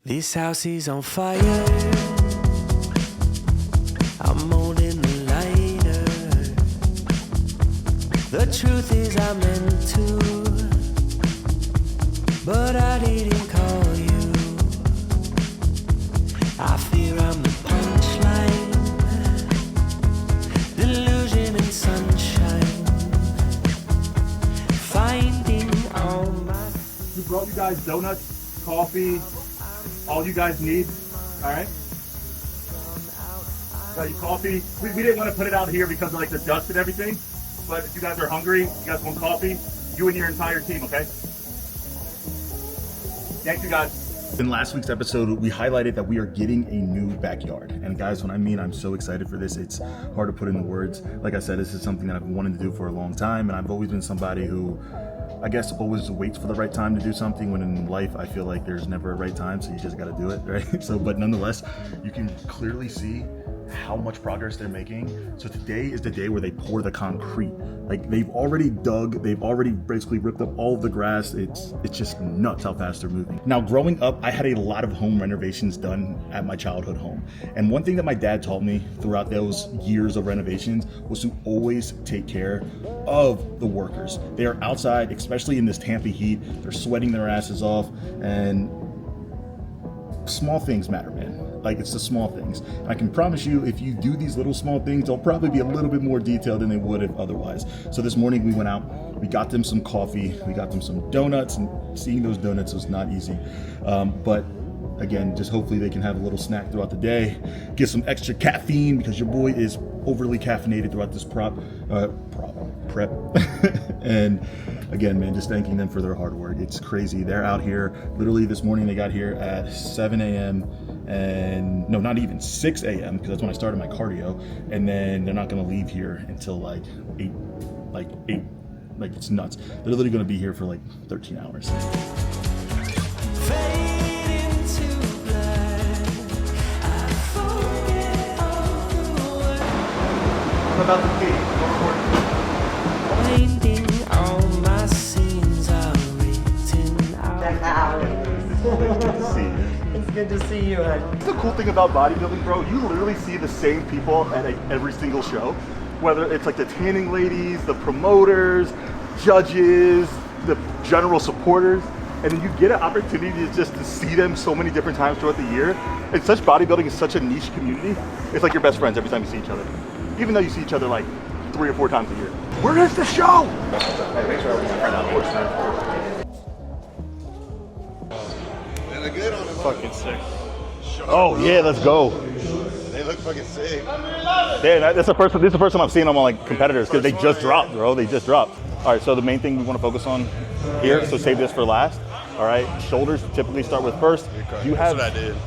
This house is on fire. I'm holding the lighter. The truth is I meant to, but I didn't call you. I fear I'm the punchline, delusion and sunshine, finding all my... We brought you guys donuts, coffee, all you guys need, all right? Got you coffee. We didn't want to put it out here because of like the dust and everything, but if you guys are hungry, you guys want coffee, you and your entire team, okay? Thank you guys. In last week's episode, we highlighted that we are getting a new backyard. And guys, when I mean I'm so excited for this, it's hard to put into words. Like I said, this is something that I've wanted to do for a long time, and I've always been somebody who, I guess, always waits for the right time to do something, when in life I feel like there's never a right time, so you just gotta do it, right? So, but nonetheless, you can clearly see how much progress they're making. So today is the day where they pour the concrete. Like, they've already dug, they've already basically ripped up all of the grass. It's just nuts how fast they're moving. Now, growing up, I had a lot of home renovations done at my childhood home. And one thing that my dad taught me throughout those years of renovations was to always take care of the workers. They are outside, especially in this Tampa heat. They're sweating their asses off, and small things matter, man. Like, it's the small things. And I can promise you, if you do these little small things, they'll probably be a little bit more detailed than they would if otherwise. So this morning we went out, we got them some coffee, we got them some donuts, and seeing those donuts was not easy. But again, just hopefully they can have a little snack throughout the day, get some extra caffeine, because your boy is overly caffeinated throughout this prep. And again, man, just thanking them for their hard work. It's crazy. They're out here. Literally this morning they got here at 7 a.m. and no, not even 6 a.m. because that's when I started my cardio. And then they're not going to leave here until like 8. Like it's nuts. They're literally going to be here for like 13 hours. What about the key? All my scenes are written out. It's good to see you, hon. The cool thing about bodybuilding, bro, you literally see the same people at like every single show. Whether it's like the tanning ladies, the promoters, judges, the general supporters, and then you get an opportunity to see them so many different times throughout the year. And such bodybuilding is such a niche community. It's like your best friends every time you see each other. Even though you see each other like 3 or 4 times a year. Where is the show? Hey, thanks for helping my friend out. They look good on them. Fucking sick. Oh yeah, let's go. They look fucking sick. Yeah, this is the first time I've seen them on like competitors, because they just dropped, bro. They just dropped. All right, so the main thing we want to focus on here, so save this for last. All right, shoulders typically start with first. Okay. Do you have? That's what I did.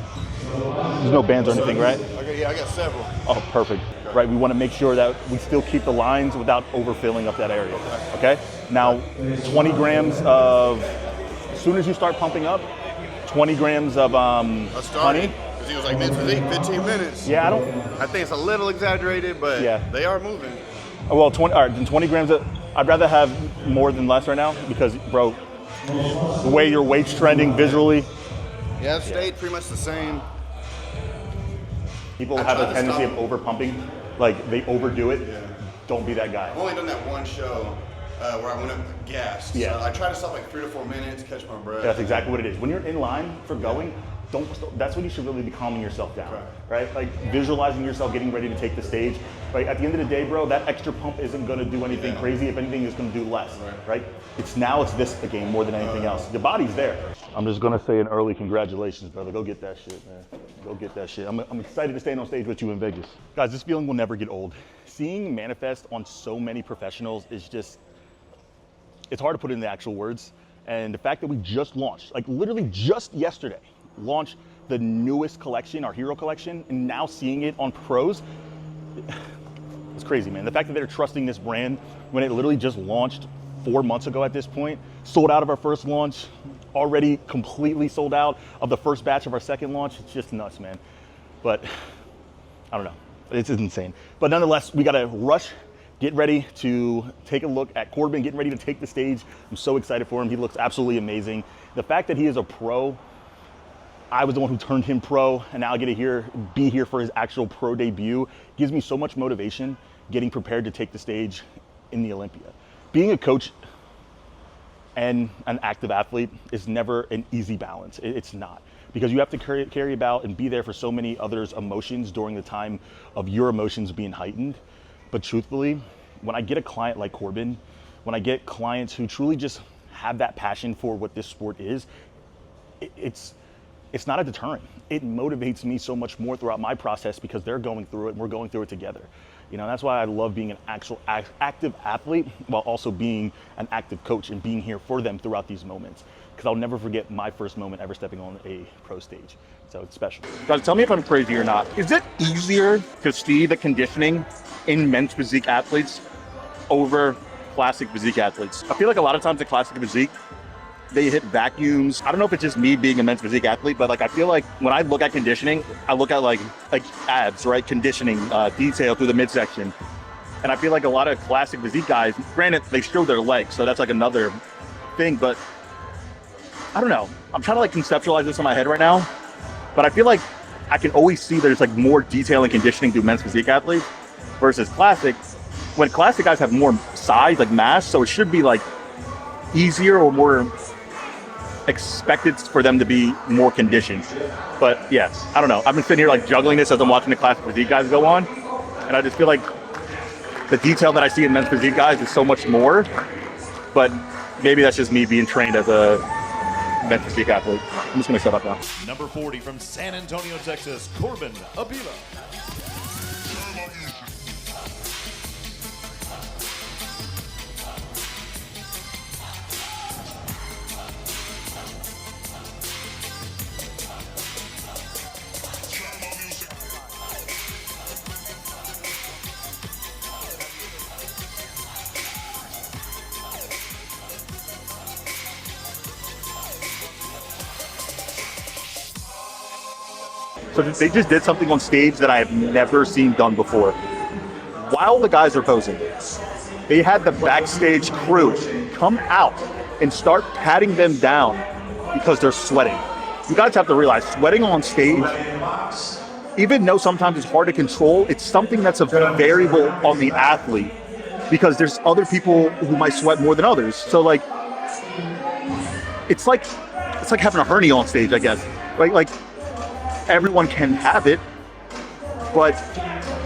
There's no bands or anything, right? Okay, yeah, I got several. Oh, perfect. Right, we want to make sure that we still keep the lines without overfilling up that area. Okay. Now, 20 grams of. As soon as you start pumping up, 20 grams of honey. Because he was like mid-physique, 15 minutes. Yeah, I think it's a little exaggerated, but yeah, they are moving. Oh, well, 20. All right, then 20 grams. I'd rather have more than less right now, because, bro, the way your weight's trending visually. Yeah, it stayed pretty much the same. People have a tendency of over pumping, like they overdo it. Yeah. Don't be that guy. I've only done that one show where I went up gassed. Yeah. So I try to stop like 3 to 4 minutes, catch my breath. That's exactly what it is. When you're in line for going, that's when you should really be calming yourself down, right? Like visualizing yourself getting ready to take the stage. Right? At the end of the day, bro, that extra pump isn't going to do anything crazy. If anything, it's going to do less, right? It's this the game more than anything else. Your body's there. I'm just going to say an early congratulations, brother. Go get that shit, man. Go get that shit. I'm excited to stand on stage with you in Vegas. Guys, this feeling will never get old. Seeing manifest on so many professionals is just, it's hard to put in the actual words. And the fact that we just launched, like literally just yesterday, launched the newest collection, our Hero collection, and now seeing it on pros, it's crazy, man. The fact that they're trusting this brand when it literally just launched 4 months ago at this point, sold out of our first launch, already completely sold out of the first batch of our second launch. It's just nuts, man. But I don't know, it's insane. But nonetheless, we gotta rush, get ready to take a look at Corben, getting ready to take the stage. I'm so excited for him. He looks absolutely amazing. The fact that he is a pro, I was the one who turned him pro, and now I get to be here for his actual pro debut. Gives me so much motivation getting prepared to take the stage in the Olympia. Being a coach and an active athlete is never an easy balance. It's not, because you have to carry about and be there for so many others' emotions during the time of your emotions being heightened. But truthfully, when I get a client like Corben, when I get clients who truly just have that passion for what this sport is, it's not a deterrent. It motivates me so much more throughout my process because they're going through it and we're going through it together. You know, that's why I love being an actual active athlete while also being an active coach and being here for them throughout these moments. Because I'll never forget my first moment ever stepping on a pro stage. So it's special. Guys, tell me if I'm crazy or not. Is it easier to see the conditioning in men's physique athletes over classic physique athletes? I feel like a lot of times the classic physique, they hit vacuums. I don't know if it's just me being a men's physique athlete, but like I feel like when I look at conditioning, I look at like abs, right? Conditioning, detail through the midsection. And I feel like a lot of classic physique guys, granted, they show their legs, so that's like another thing, but I don't know. I'm trying to like conceptualize this in my head right now, but I feel like I can always see there's like more detail and conditioning through men's physique athletes versus classic. When classic guys have more size, like mass, so it should be like easier or more expected for them to be more conditioned. But yeah, I don't know. I've been sitting here like juggling this as I'm watching the classic physique guys go on, and I just feel like the detail that I see in men's physique guys is so much more, but maybe that's just me being trained as a men's physique athlete. I'm just gonna shut up now. Number 40 from San Antonio, Texas, Corben Avila. So they just did something on stage that I have never seen done before. While the guys are posing, they had the backstage crew come out and start patting them down because they're sweating. You guys have to realize, sweating on stage, even though sometimes it's hard to control, it's something that's a variable on the athlete because there's other people who might sweat more than others. So like, it's like having a hernia on stage, I guess, right? Like, everyone can have it, but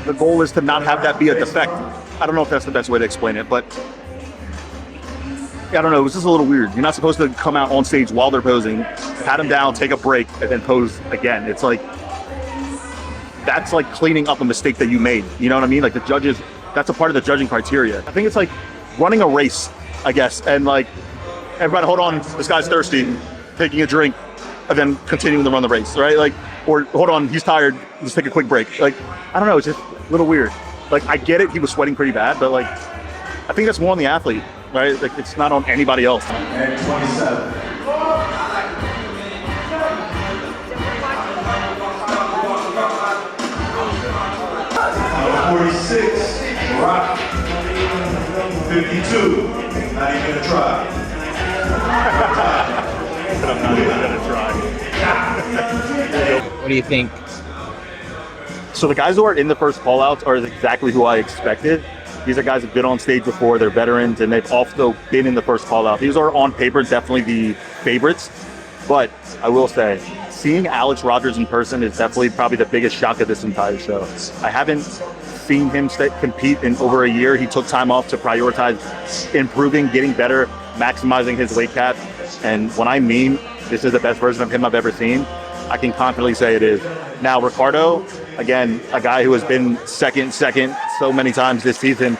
the goal is to not have that be a defect. I don't know if that's the best way to explain it, but I don't know, it was just a little weird. You're not supposed to come out on stage while they're posing, pat them down, take a break, and then pose again. It's like, that's like cleaning up a mistake that you made. You know what I mean? Like the judges, that's a part of the judging criteria. I think it's like running a race, I guess, and like, everybody hold on, this guy's thirsty, taking a drink, and then continuing to run the race, right? Like, or hold on, he's tired, let's take a quick break. Like, I don't know, it's just a little weird. Like, I get it, he was sweating pretty bad, but like, I think that's more on the athlete, right? Like, it's not on anybody else. And 27. Number 46, Rock. 52, not even a try. I'm not even gonna try. What do you think? So the guys who are in the first call-outs are exactly who I expected. These are guys who've been on stage before, they're veterans, and they've also been in the first call-out. These are on paper definitely the favorites, but I will say, seeing Alex Rogers in person is definitely probably the biggest shock of this entire show. I haven't seen him compete in over a year. He took time off to prioritize improving, getting better, maximizing his weight cap. And when I mean this is the best version of him I've ever seen, I can confidently say it is. Now, Ricardo, again, a guy who has been second so many times this season.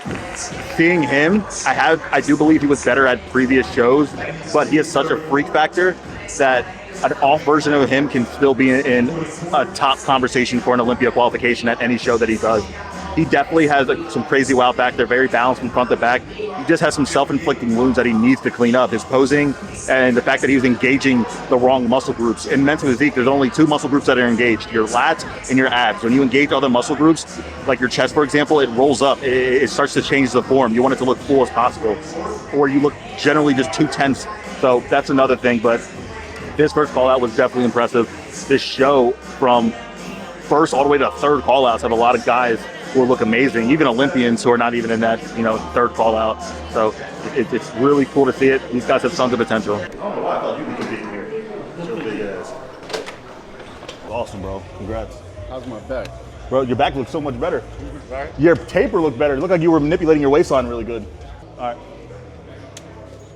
Seeing him, I do believe he was better at previous shows, but he has such a freak factor that an off version of him can still be in a top conversation for an Olympia qualification at any show that he does. He definitely has some crazy wow factor, very balanced from front to back. He just has some self-inflicting wounds that he needs to clean up. His posing and the fact that he was engaging the wrong muscle groups. In men's physique, there's only two muscle groups that are engaged, your lats and your abs. When you engage other muscle groups, like your chest, for example, it rolls up. It starts to change the form. You want it to look full as possible. Or you look generally just too tense. So that's another thing. But this first call out was definitely impressive. This show from first all the way to third call outs have a lot of guys who look amazing, even Olympians who are not even in that, you know, third call out. So it's really cool to see it. These guys have tons of potential. I don't know why I thought you could compete here. Your big ass. Awesome, bro. Congrats. How's my back? Bro, your back looks so much better. Your taper looked better. It looked like you were manipulating your waistline really good. All right.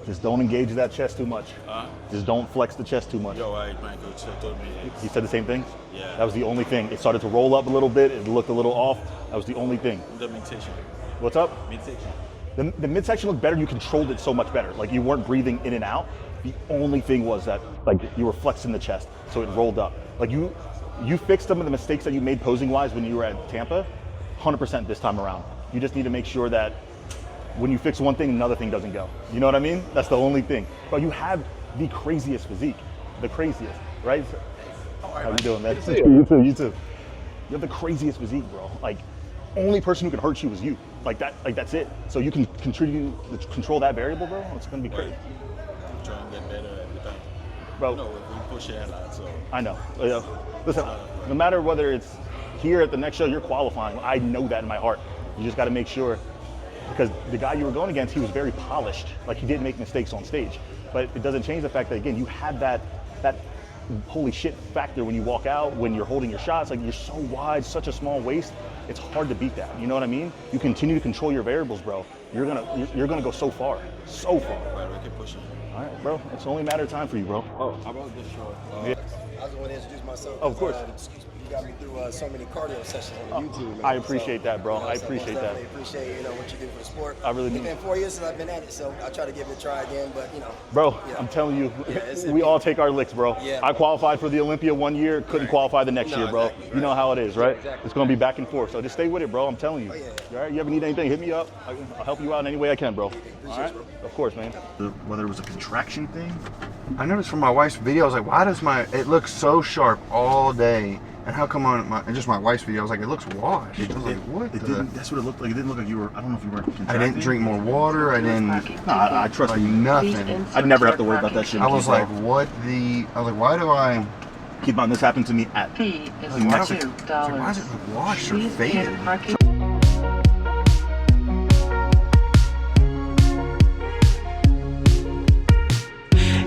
Just don't engage that chest too much. Just don't flex the chest too much. Yo, my coach told me. He said the same thing? Yeah. That was the only thing. It started to roll up a little bit. It looked a little off. That was the only thing. The meditation. What's up? Meditation. The midsection looked better. You controlled it so much better. Like you weren't breathing in and out. The only thing was that like you were flexing the chest, so it rolled up. Like you fixed some of the mistakes that you made posing wise when you were at Tampa, 100% this time around. You just need to make sure that when you fix one thing, another thing doesn't go. You know what I mean? That's the only thing. But you have the craziest physique, the craziest, right? How you doing, man? You too. You have the craziest physique, bro. Like, only person who can hurt you is you. Like that. Like that's it. So you can control that variable, bro. It's gonna be crazy. I'm trying to get better every time. Bro. No, we push it a lot, so. I know. Listen, no matter whether it's here at the next show, you're qualifying. I know that in my heart. You just got to make sure, because the guy you were going against, he was very polished. Like he didn't make mistakes on stage, but it doesn't change the fact that again, you had that holy shit factor when you walk out, when you're holding your shots. Like you're so wide, such a small waist. It's hard to beat that. You know what I mean? You continue to control your variables, bro. You're gonna go so far, so far. Right, we keep pushing. All right, bro. It's only a matter of time for you, bro. Oh, how about this show? Yeah. I just want to introduce myself. Of course. You got me through so many cardio sessions on YouTube. Man. I appreciate that, bro. You know, I so appreciate most that. definitely appreciate what you do for the sport. I really do. It's been 4 years since I've been at it, so I try to give it a try again. But Bro, yeah. I'm telling you, Yeah, we all take our licks, bro. Yeah. I qualified for the Olympia one year, couldn't qualify the next No, year, bro. exactly, You know how it is, right? Exactly. It's gonna be back and forth. So just stay with it, bro. I'm telling you. Oh, yeah. All right? You ever need anything, hit me up. I'll help you out in any way I can, bro. All right? Of course, man. Whether it was a contraction thing. I noticed from my wife's video, I was like, why does it looks so sharp all day? And how come on my wife's video, I was like, it looks washed. I was like, what? That's what it looked like. It didn't look like you were, I don't know if you were contracting. I didn't drink more water. I didn't. Nah, I trust like you. nothing. I'd never have to worry about that shit. I was like, why do I? keep in mind, this happened to me at Fee is Mexico. Why does it look washed or Please pay faded? parking.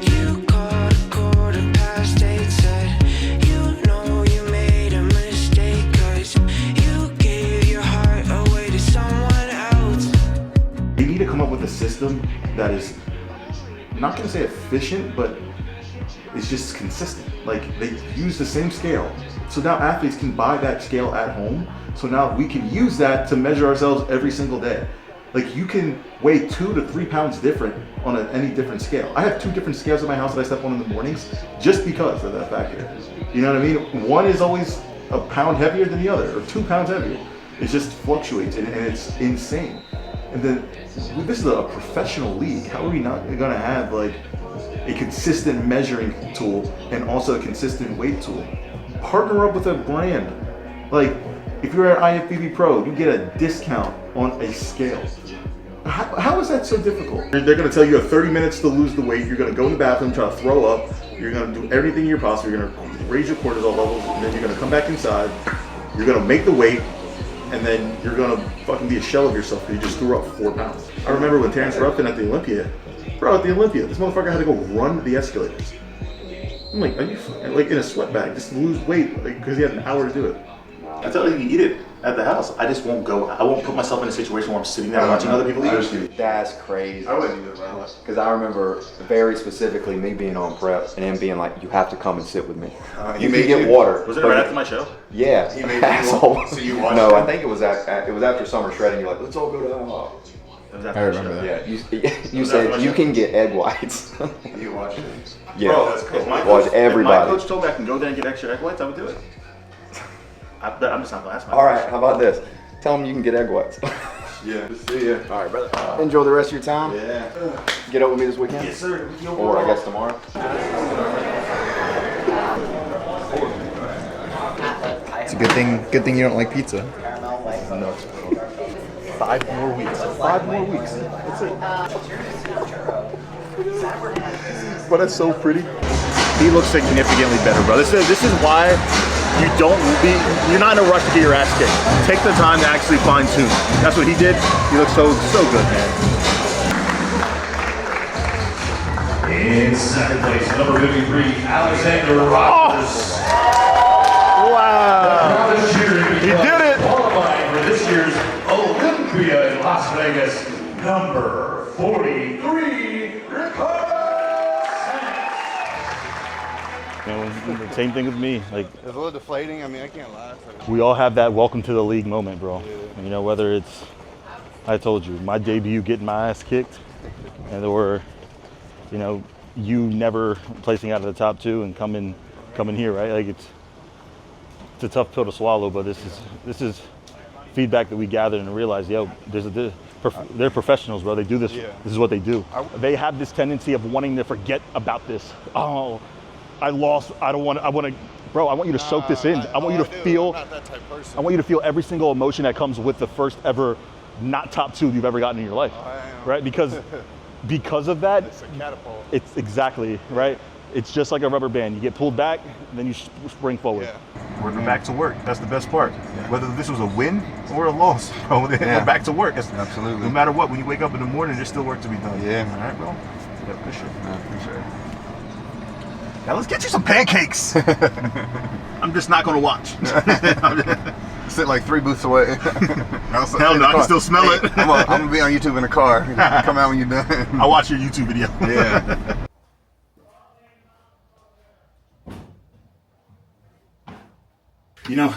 You called a 8:15, said you know you made a mistake, 'cause you gave your heart away to someone else. They need to come up with a system that is, I'm not gonna say efficient, but it's just consistent. Like they use the same scale. So now athletes can buy that scale at home. So now we can use that to measure ourselves every single day. Like you can weigh 2 to 3 pounds different on any different scale. I have 2 different scales in my house that I step on in the mornings just because of that factor. You know what I mean? One is always a pound heavier than the other, or 2 pounds heavier. It just fluctuates and it's insane. And then this is a professional league. How are we not gonna have like a consistent measuring tool and also a consistent weight tool? Partner up with a brand. Like if you're at IFBB Pro, you get a discount on a scale. How is that so difficult? They're gonna tell you you have 30 minutes to lose the weight. You're gonna go in the bathroom, try to throw up. You're gonna do everything you're possible. You're gonna raise your cortisol levels, and then you're gonna come back inside. You're gonna make the weight, and then you're gonna fucking be a shell of yourself because you just threw up 4 pounds. I remember when Terrence Ruffin at the Olympia, this motherfucker had to go run the escalators. I'm like, are you like in a sweat bag, just lose weight, like because he had an hour to do it. I tell you, you eat it at the house. I just won't go. I won't put myself in a situation where I'm sitting there watching other people eat. That's crazy. I wouldn't either, man. Because I remember very specifically me being on prep and him being like, "You have to come and sit with me. You can get water." Was it right after my show? Yeah. He made you Asshole. walk, so you watched No, it? I think it was after summer shredding. You're like, "Let's all go to IHOP." It was after the show. Yeah. You said you can get egg whites. You watched it. Yeah. Bro, that's cool. Watch everybody. If my coach told me I can go there and get extra egg whites, I would do it. I'm just not gonna ask my All right. How about this? Tell them you can get egg whites. Yeah. See ya. All right, brother. Enjoy the rest of your time. Yeah. Get up with me this weekend. Yes, sir. Or I guess tomorrow. It's a good thing you don't like pizza. 5 more weeks. 5 more weeks. That's it. But that's so pretty. he looks significantly better, bro. This is why you're not in a rush to get your ass kicked. Take the time to actually fine tune. That's what he did. He looks so good, man. In second place, number 53, Alexander Rogers. Wow. He did it. Qualifying for this year's Olympia in Las Vegas, number 43, Same thing with me. Like, It's a little deflating. I mean, I can't lie. we all have that welcome to the league moment, bro. You know, whether it's, I told you, my debut getting my ass kicked, or, you know, you never placing out of the top 2 and coming here, right? Like, it's a tough pill to swallow, but this is feedback that we gathered and realized, yo, they're professionals, bro. They do this. Yeah. This is what they do. They have this tendency of wanting to forget about this. Oh, I lost. I want to, bro. I want you to soak this in. I want you to feel. I'm not that type of person. I want you to feel every single emotion that comes with the first ever not top 2 you've ever gotten in your life, right? Because of that, It's a catapult. it's exactly right. It's just like a rubber band. You get pulled back, then you spring forward. Yeah. We're back to work. That's the best part. Whether this was a win or a loss, bro, we're back to work. Absolutely. No matter what, when you wake up in the morning, there's still work to be done. Yeah. All right, bro? Yeah, for sure. I appreciate it. Now let's get you some pancakes. I'm just not going to watch. Sit like 3 booths away. Hell no, I can still smell it. I'm gonna be on YouTube in the car. Come out when you're done. I'll watch your YouTube video. Yeah. You know,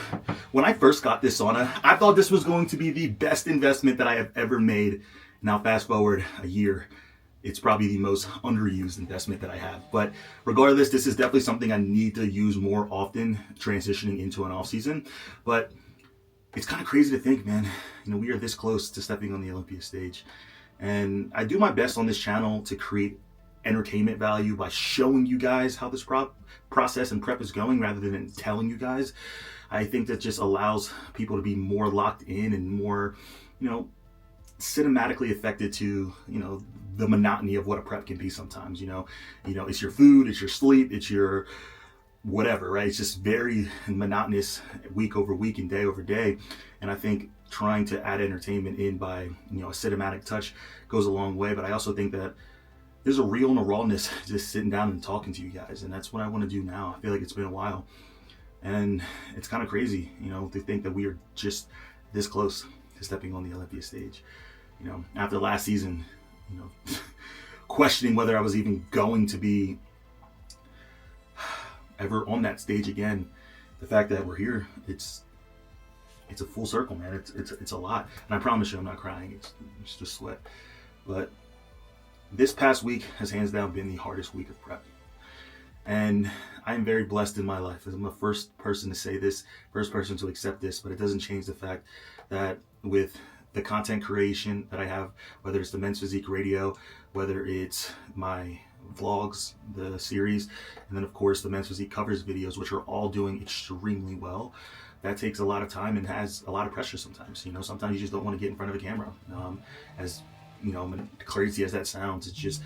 when I first got this sauna, I thought this was going to be the best investment that I have ever made. Now fast forward a year, it's probably the most underused investment that I have. But regardless, this is definitely something I need to use more often transitioning into an off season. But it's kind of crazy to think, man, you know, we are this close to stepping on the Olympia stage. And I do my best on this channel to create entertainment value by showing you guys how this process and prep is going rather than telling you guys. I think that just allows people to be more locked in and more, you know, cinematically affected to, you know, the monotony of what a prep can be sometimes. You know, it's your food, it's your sleep, it's your whatever, right? It's just very monotonous week over week and day over day. And I think trying to add entertainment in by, you know, a cinematic touch goes a long way. But I also think that there's a real and a rawness just sitting down and talking to you guys. And that's what I want to do now. I feel like it's been a while. And it's kind of crazy, you know, to think that we are just this close to stepping on the Olympia stage. You know, after last season, you know, questioning whether I was even going to be ever on that stage again. The fact that we're here, it's a full circle, man. It's a lot. And I promise you I'm not crying. It's just sweat. But this past week has hands down been the hardest week of prep. And I'm very blessed in my life. I'm the first person to say this, first person to accept this, but it doesn't change the fact that with the content creation that I have, whether it's the Men's Physique Radio, whether it's my vlogs, the series, and then of course the Men's Physique covers videos, which are all doing extremely well, that takes a lot of time and has a lot of pressure sometimes. You know, sometimes you just don't want to get in front of a camera. As you know, crazy as that sounds, it's just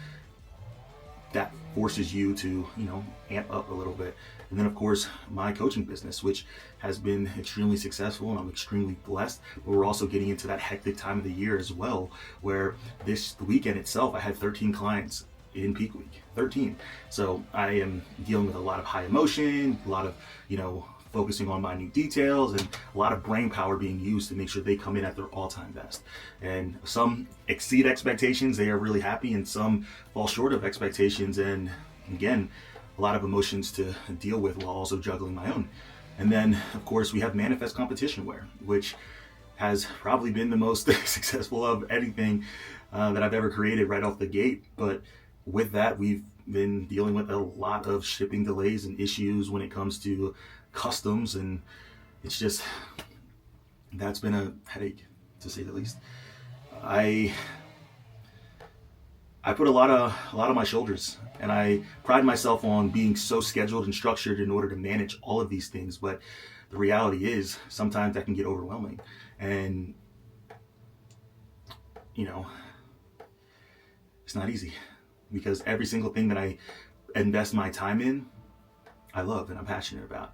that forces you to, you know, amp up a little bit. And then of course my coaching business, which has been extremely successful and I'm extremely blessed, but we're also getting into that hectic time of the year as well, where this weekend itself I had 13 clients in peak week, 13. So I am dealing with a lot of high emotion, a lot of, you know, focusing on minute details, and a lot of brain power being used to make sure they come in at their all-time best. And some exceed expectations, they are really happy, and some fall short of expectations, and again, a lot of emotions to deal with while also juggling my own. And then of course we have manifest competition wear, which has probably been the most successful of anything that I've ever created right off the gate. But with that, we've been dealing with a lot of shipping delays and issues when it comes to customs, and it's just, that's been a headache to say the least. I put a lot on my shoulders, and I pride myself on being so scheduled and structured in order to manage all of these things. But the reality is sometimes that can get overwhelming, and you know, it's not easy, because every single thing that I invest my time in, I love and I'm passionate about.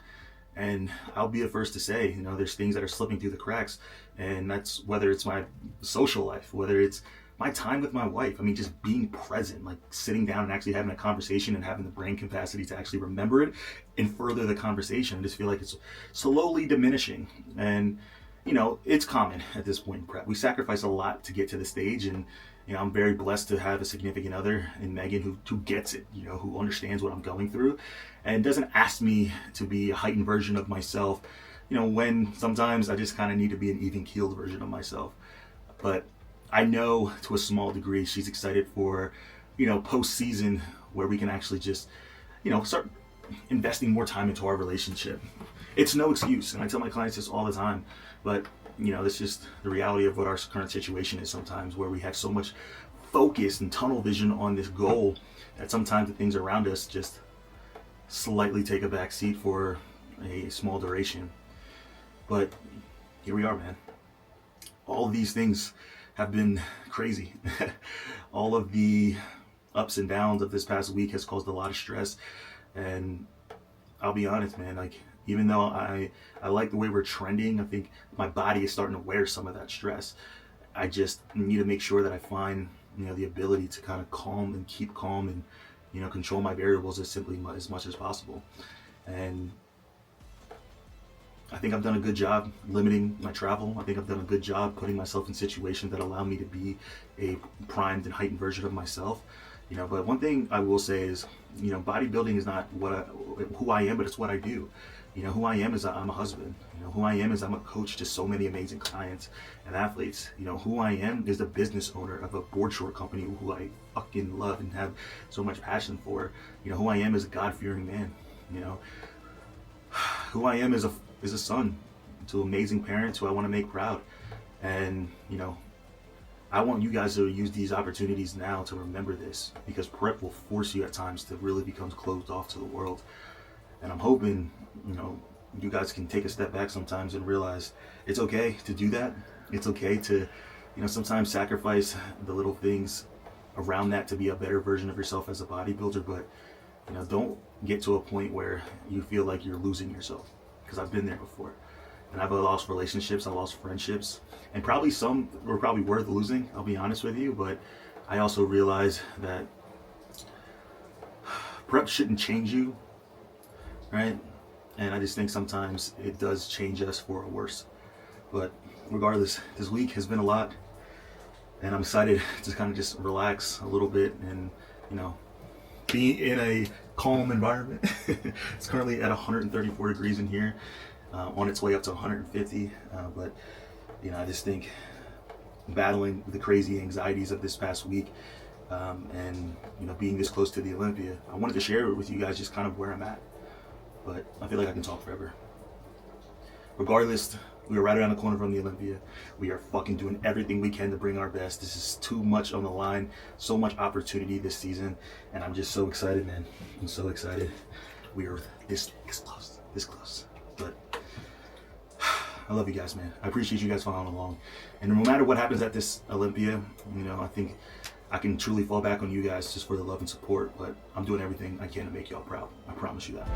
And I'll be the first to say, you know, there's things that are slipping through the cracks, and that's whether it's my social life, whether it's my time with my wife. I mean, just being present, like sitting down and actually having a conversation and having the brain capacity to actually remember it and further the conversation. I just feel like it's slowly diminishing. And, you know, it's common at this point in prep. We sacrifice a lot to get to the stage, and, you know, I'm very blessed to have a significant other in Megan who gets it, you know, who understands what I'm going through and doesn't ask me to be a heightened version of myself, you know, when sometimes I just kind of need to be an even-keeled version of myself. But I know to a small degree she's excited for, you know, post-season where we can actually just, you know, start investing more time into our relationship. It's no excuse, and I tell my clients this all the time, but, you know, that's just the reality of what our current situation is sometimes, where we have so much focus and tunnel vision on this goal that sometimes the things around us just slightly take a back seat for a small duration. But here we are, man. All of these things have been crazy. All of the ups and downs of this past week has caused a lot of stress. And I'll be honest, man, like, even though I like the way we're trending, I think my body is starting to wear some of that stress. I just need to make sure that I find, you know, the ability to kind of calm and keep calm and, you know, control my variables as much as possible. And I think I've done a good job limiting my travel. I think I've done a good job putting myself in situations that allow me to be a primed and heightened version of myself. You know, but one thing I will say is, you know, bodybuilding is not who I am, but it's what I do. You know, who I am is I'm a husband. You know, who I am is I'm a coach to so many amazing clients and athletes. You know, who I am is the business owner of a board short company who I fucking love and have so much passion for. You know, who I am is a God-fearing man. You know, who I am is a son to amazing parents who I want to make proud. And, you know, I want you guys to use these opportunities now to remember this, because prep will force you at times to really become closed off to the world. And I'm hoping, you know, you guys can take a step back sometimes and realize it's okay to do that. It's okay to, you know, sometimes sacrifice the little things around that to be a better version of yourself as a bodybuilder. But, you know, don't get to a point where you feel like you're losing yourself, because I've been there before. And I've lost relationships, I lost friendships, and probably some were probably worth losing, I'll be honest with you. But I also realize that prep shouldn't change you, right? And I just think sometimes it does change us for a worse. But regardless, this week has been a lot, and I'm excited to kind of just relax a little bit and, you know, be in a calm environment. It's currently at 134 degrees in here, on its way up to 150. But, you know, I just think battling the crazy anxieties of this past week, and, you know, being this close to the Olympia, I wanted to share it with you guys, just kind of where I'm at. But I feel like I can talk forever. Regardless, we are right around the corner from the Olympia. We are fucking doing everything we can to bring our best. This is too much on the line, so much opportunity this season, and I'm just so excited, man. I'm so excited. We are this close. But I love you guys, man. I appreciate you guys following along. And no matter what happens at this Olympia, you know, I think I can truly fall back on you guys just for the love and support. But I'm doing everything I can to make y'all proud. I promise you that.